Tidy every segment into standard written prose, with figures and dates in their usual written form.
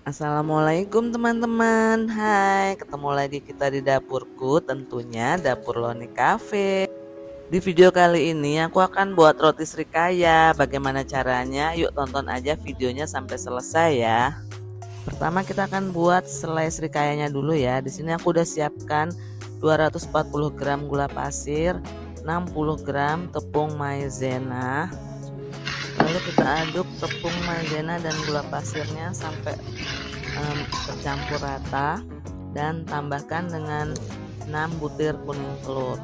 Assalamualaikum teman-teman. Hai, ketemu lagi kita di dapurku, tentunya dapur Loni Cafe. Di video kali ini aku akan buat roti srikaya. Bagaimana caranya? Yuk tonton aja videonya sampai selesai ya. Pertama kita akan buat selai srikayanya dulu ya. Di sini aku udah siapkan 240 gram gula pasir, 60 gram tepung maizena. Lalu kita aduk tepung maizena dan gula pasirnya sampai tercampur rata dan tambahkan dengan 6 butir kuning telur.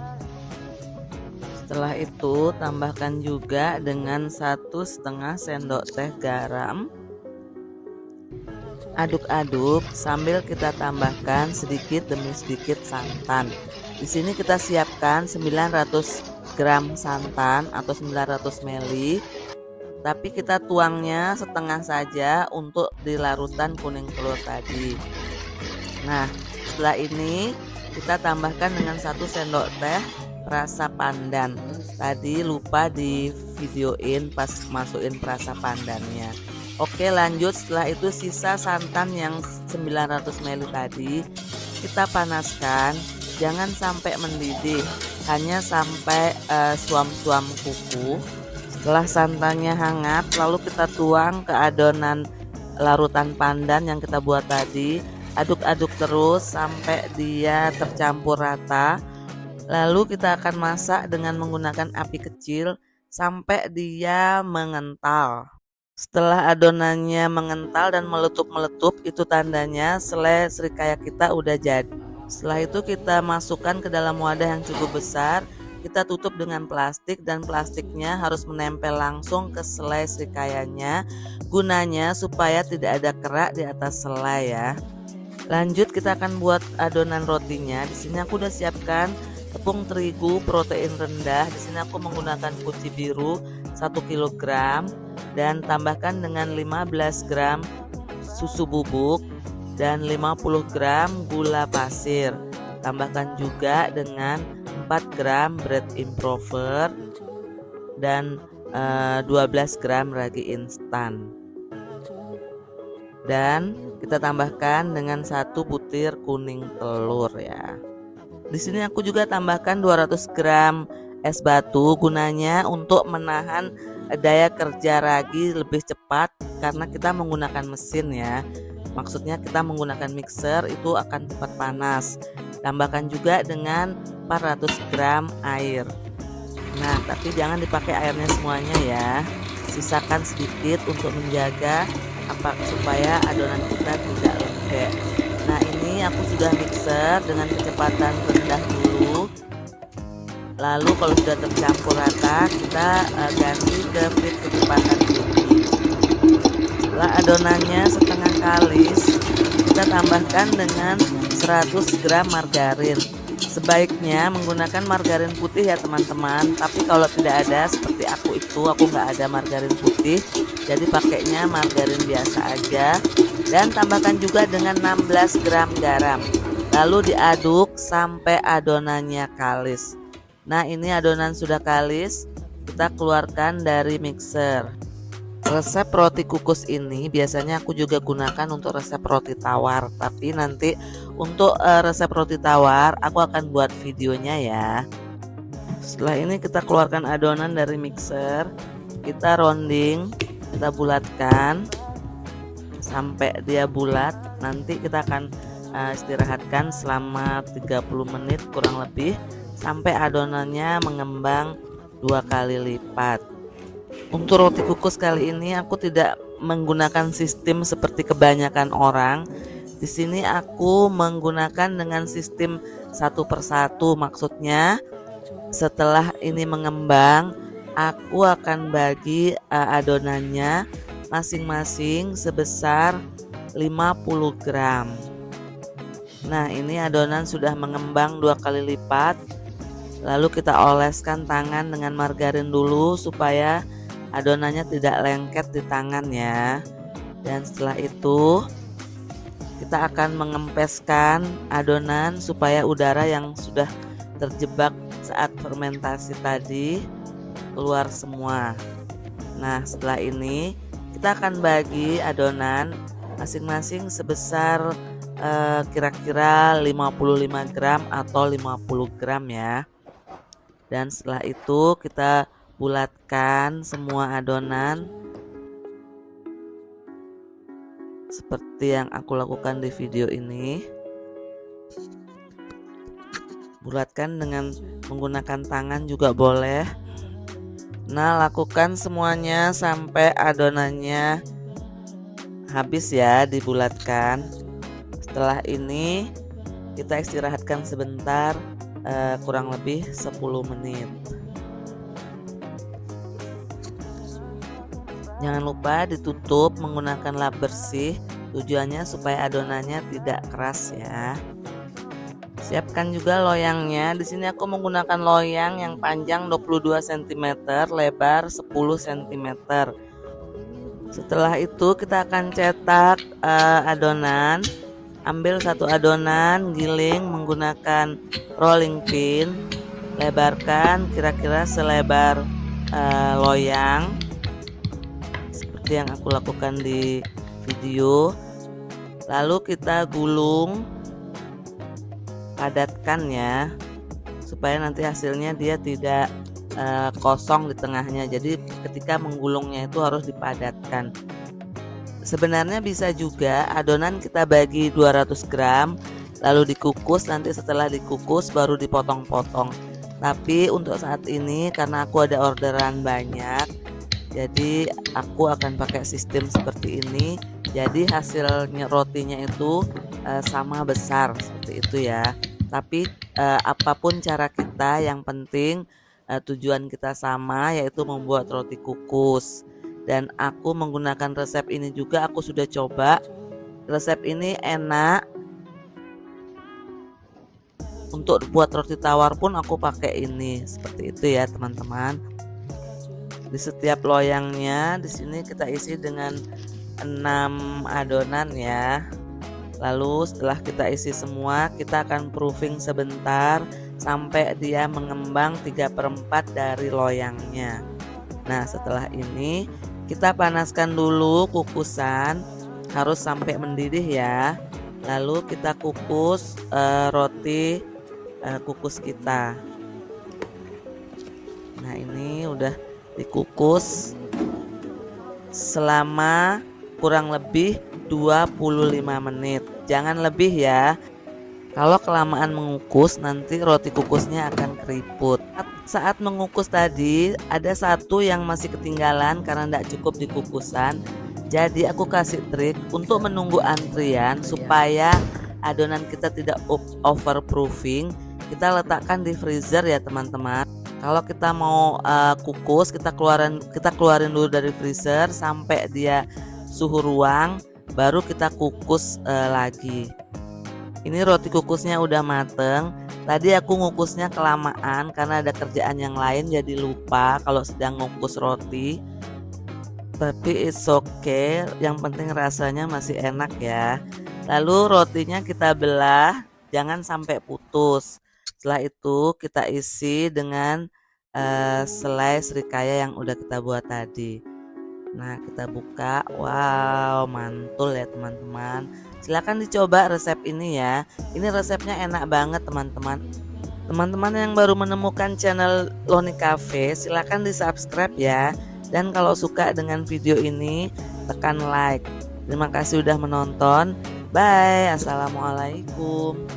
Setelah itu tambahkan juga dengan 1,5 sendok teh garam. Aduk-aduk sambil kita tambahkan sedikit demi sedikit santan. Di sini kita siapkan 900 gram santan atau 900 ml. Tapi kita tuangnya setengah saja untuk di larutan kuning telur tadi. Nah, setelah ini kita tambahkan dengan 1 sendok teh perasa pandan. Tadi lupa di videoin pas masukin perasa pandannya. Oke, lanjut. Setelah itu sisa santan yang 900 ml tadi kita panaskan, jangan sampai mendidih, hanya sampai suam-suam kuku. Setelah santannya hangat, lalu kita tuang ke adonan larutan pandan yang kita buat tadi. Aduk-aduk terus sampai dia tercampur rata. Lalu kita akan masak dengan menggunakan api kecil sampai dia mengental. Setelah adonannya mengental dan meletup-meletup, itu tandanya selai srikaya kita udah jadi. Setelah itu kita masukkan ke dalam wadah yang cukup besar. Kita tutup dengan plastik dan plastiknya harus menempel langsung ke selai srikayanya, gunanya supaya tidak ada kerak di atas selai ya. Lanjut kita akan buat adonan rotinya. Di sini aku udah siapkan tepung terigu protein rendah. Di sini aku menggunakan kuci biru 1 kg dan tambahkan dengan 15 gram susu bubuk dan 50 gram gula pasir. Tambahkan juga dengan 4 gram bread improver dan 12 gram ragi instan. Dan kita tambahkan dengan 1 butir kuning telur ya. Di sini aku juga tambahkan 200 gram es batu, gunanya untuk menahan daya kerja ragi lebih cepat karena kita menggunakan mesin ya. Maksudnya kita menggunakan mixer itu akan cepat panas. Tambahkan juga dengan 400 gram air. Nah, tapi jangan dipakai airnya semuanya ya. Sisakan sedikit untuk menjaga supaya adonan kita tidak lembek. Nah, ini aku sudah mixer dengan kecepatan rendah dulu. Lalu kalau sudah tercampur rata, kita ganti ke speed kecepatan tinggi. Setelah adonannya setengah kalis, kita tambahkan dengan 100 gram margarin. Sebaiknya menggunakan margarin putih ya teman-teman, tapi kalau tidak ada seperti aku nggak ada margarin putih, jadi pakainya margarin biasa aja. Dan tambahkan juga dengan 16 gram garam, lalu diaduk sampai adonannya kalis. Nah, ini adonan sudah kalis, kita keluarkan dari mixer. Resep roti kukus ini biasanya aku juga gunakan untuk resep roti tawar, tapi nanti untuk resep roti tawar aku akan buat videonya ya. Setelah ini kita keluarkan adonan dari mixer, kita rounding, kita bulatkan sampai dia bulat. Nanti kita akan istirahatkan selama 30 menit kurang lebih sampai adonannya mengembang 2 kali lipat. Untuk roti kukus kali ini aku tidak menggunakan sistem seperti kebanyakan orang. Di sini aku menggunakan dengan sistem 1 per 1. Maksudnya setelah ini mengembang, aku akan bagi adonannya masing-masing sebesar 50 gram. Nah, ini adonan sudah mengembang 2 kali lipat. Lalu kita oleskan tangan dengan margarin dulu supaya adonannya tidak lengket di tangan ya. Dan setelah itu kita akan mengempeskan adonan supaya udara yang sudah terjebak saat fermentasi tadi keluar semua. Nah, setelah ini kita akan bagi adonan masing-masing sebesar kira-kira 55 gram atau 50 gram ya. Dan setelah itu kita bulatkan semua adonan seperti yang aku lakukan di video ini. Bulatkan dengan menggunakan tangan juga boleh. Nah, lakukan semuanya sampai adonannya habis ya, dibulatkan. Setelah ini kita istirahatkan sebentar, kurang lebih 10 menit. Jangan lupa ditutup menggunakan lap bersih, tujuannya supaya adonannya tidak keras ya. Siapkan juga loyangnya. Di sini aku menggunakan loyang yang panjang 22 cm, lebar 10 cm. Setelah itu kita akan cetak adonan. Ambil satu adonan, giling menggunakan rolling pin, lebarkan kira-kira selebar loyang seperti yang aku lakukan di video. Lalu kita gulung, padatkan ya, supaya nanti hasilnya dia tidak kosong di tengahnya. Jadi ketika menggulungnya itu harus dipadatkan. Sebenarnya bisa juga adonan kita bagi 200 gram lalu dikukus, nanti setelah dikukus baru dipotong-potong. Tapi untuk saat ini karena aku ada orderan banyak, jadi aku akan pakai sistem seperti ini. Jadi hasilnya rotinya itu sama besar seperti itu ya. Tapi apapun cara kita, yang penting tujuan kita sama, yaitu membuat roti kukus. Dan aku menggunakan resep ini juga, aku sudah coba. Resep ini enak. Untuk buat roti tawar pun aku pakai ini, seperti itu ya teman-teman. Di setiap loyangnya di sini kita isi dengan 6 adonan ya. Lalu setelah kita isi semua, kita akan proofing sebentar sampai dia mengembang 3/4 dari loyangnya. Nah, setelah ini kita panaskan dulu kukusan, harus sampai mendidih ya. Lalu kita kukus roti kukus kita. Nah, ini udah dikukus selama kurang lebih 25 menit. Jangan lebih ya. Kalau kelamaan mengukus, nanti roti kukusnya akan keriput. Saat mengukus tadi ada satu yang masih ketinggalan karena tidak cukup di kukusan. Jadi aku kasih trik untuk menunggu antrian supaya adonan kita tidak overproofing. Kita letakkan di freezer ya teman-teman. Kalau kita mau kukus, kita keluarin dulu dari freezer sampai dia suhu ruang, baru kita kukus lagi. Ini roti kukusnya udah mateng. Tadi aku ngukusnya kelamaan karena ada kerjaan yang lain, jadi lupa kalau sedang ngukus roti. Tapi it's okay, yang penting rasanya masih enak ya. Lalu rotinya kita belah, jangan sampai putus. Setelah itu kita isi dengan selai serikaya yang udah kita buat tadi. Nah, kita buka. Wow, mantul ya teman-teman. Silahkan dicoba resep ini ya. Ini resepnya enak banget teman-teman. Teman-teman yang baru menemukan channel Loni Cafe, silahkan di subscribe ya. Dan kalau suka dengan video ini, tekan like. Terima kasih sudah menonton. Bye. Assalamualaikum.